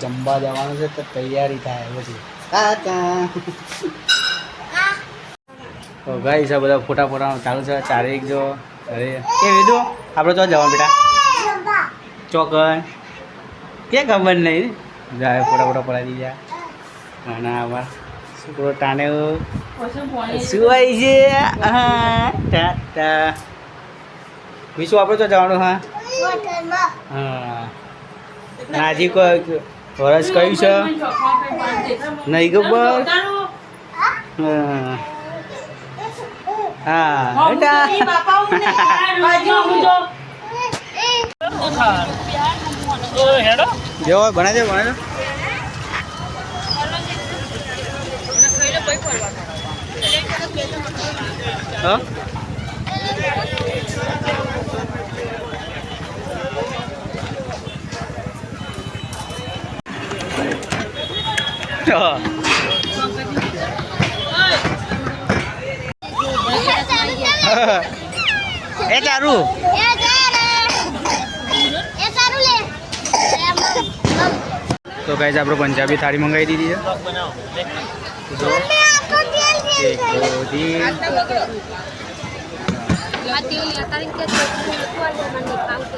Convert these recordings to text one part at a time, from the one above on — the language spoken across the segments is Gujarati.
જમવા જવાનું છે તો તૈયારી થાય પછી તો ગાઈસ આ બધા ફોટા ફોટાનું ચાલુ છે. ચારેક જો અરે એ વિદુ આપણે તો જવાનું બેટા ચોકન કે ખબર નહીં જાય ફોટા ફોટા પડાવી દીધા અને આમાં છોકરો ટાણે સુવાય છે. હા ટાટા વિશું આપણે તો જવાનું. હા હા નાજી કોઈ વરસ કયું છે નહીં ખબર. હા બેટા જો ભણે છે હા એ ચારું તો ગાઈસ આપણે પંજાબી થાળી મંગાવી દીધી છે.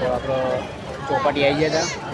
આપણો ચોપાટી આવી ગયા હતા.